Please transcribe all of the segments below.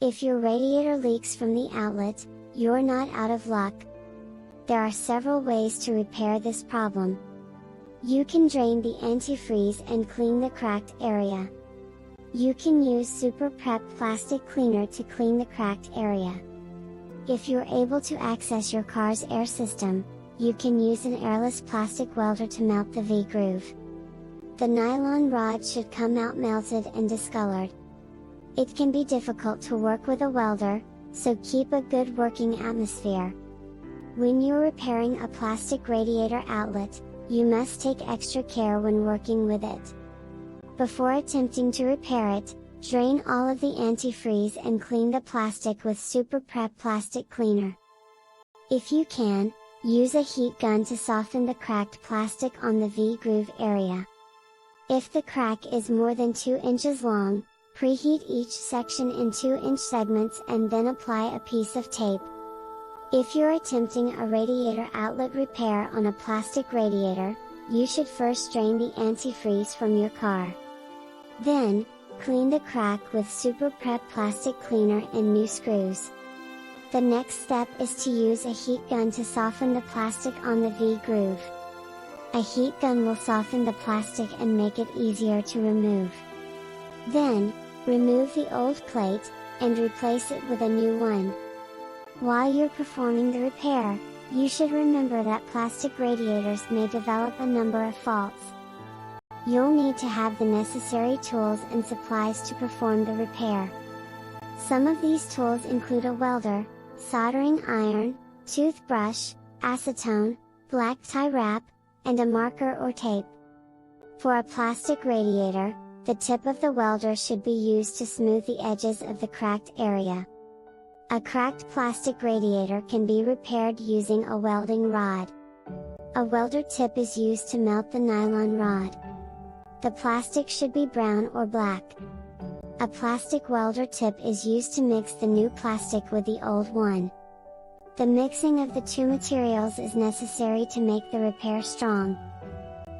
If your radiator leaks from the outlet, you're not out of luck. There are several ways to repair this problem. You can drain the antifreeze and clean the cracked area. You can use Super Prep plastic cleaner to clean the cracked area. If you're able to access your car's air system, you can use an airless plastic welder to melt the V-groove. The nylon rod should come out melted and discolored. It can be difficult to work with a welder, so keep a good working atmosphere. When you're repairing a plastic radiator outlet, you must take extra care when working with it. Before attempting to repair it, drain all of the antifreeze and clean the plastic with Super Prep plastic cleaner. If you can, use a heat gun to soften the cracked plastic on the V-groove area. If the crack is more than 2 inches long, preheat each section in 2-inch segments and then apply a piece of tape. If you're attempting a radiator outlet repair on a plastic radiator, you should first drain the antifreeze from your car. Then, clean the crack with Super Prep plastic cleaner and new screws. The next step is to use a heat gun to soften the plastic on the V-groove. A heat gun will soften the plastic and make it easier to remove. Then, remove the old plate, and replace it with a new one. While you're performing the repair, you should remember that plastic radiators may develop a number of faults. You'll need to have the necessary tools and supplies to perform the repair. Some of these tools include a welder, soldering iron, toothbrush, acetone, black tie wrap, and a marker or tape. For a plastic radiator, the tip of the welder should be used to smooth the edges of the cracked area. A cracked plastic radiator can be repaired using a welding rod. A welder tip is used to melt the nylon rod. The plastic should be brown or black. A plastic welder tip is used to mix the new plastic with the old one. The mixing of the two materials is necessary to make the repair strong.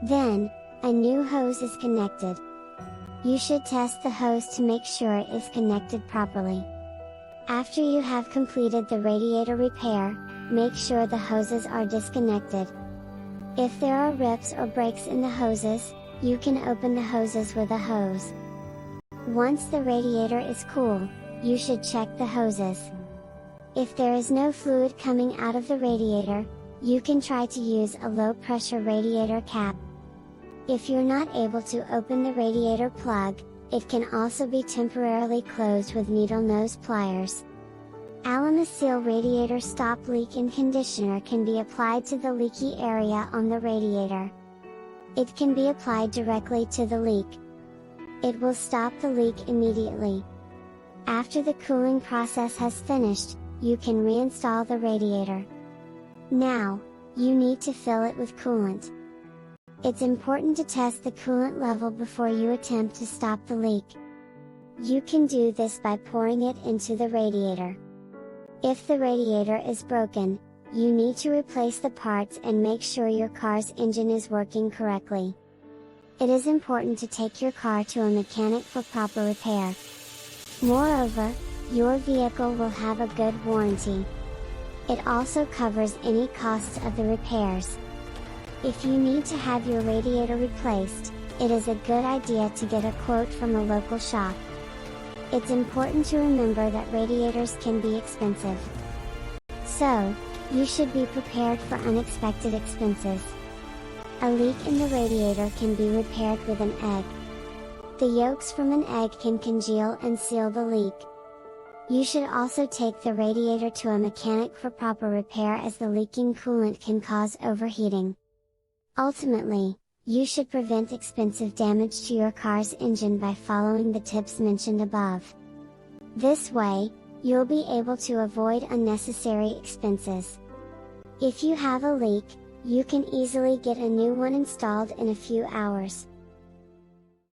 Then, a new hose is connected. You should test the hose to make sure it is connected properly. After you have completed the radiator repair, make sure the hoses are disconnected. If there are rips or breaks in the hoses, you can open the hoses with a hose. Once the radiator is cool, you should check the hoses. If there is no fluid coming out of the radiator, you can try to use a low pressure radiator cap. If you're not able to open the radiator plug, it can also be temporarily closed with needle nose pliers. Alamasil radiator stop leak in conditioner can be applied to the leaky area on the radiator. It can be applied directly to the leak. It will stop the leak immediately. After the cooling process has finished, you can reinstall the radiator. Now, you need to fill it with coolant. It's important to test the coolant level before you attempt to stop the leak. You can do this by pouring it into the radiator. If the radiator is broken, you need to replace the parts and make sure your car's engine is working correctly. It is important to take your car to a mechanic for proper repair. Moreover, your vehicle will have a good warranty. It also covers any costs of the repairs. If you need to have your radiator replaced, it is a good idea to get a quote from a local shop. It's important to remember that radiators can be expensive. So, you should be prepared for unexpected expenses. A leak in the radiator can be repaired with an egg. The yolks from an egg can congeal and seal the leak. You should also take the radiator to a mechanic for proper repair, as the leaking coolant can cause overheating. Ultimately, you should prevent expensive damage to your car's engine by following the tips mentioned above. This way, you'll be able to avoid unnecessary expenses. If you have a leak, you can easily get a new one installed in a few hours.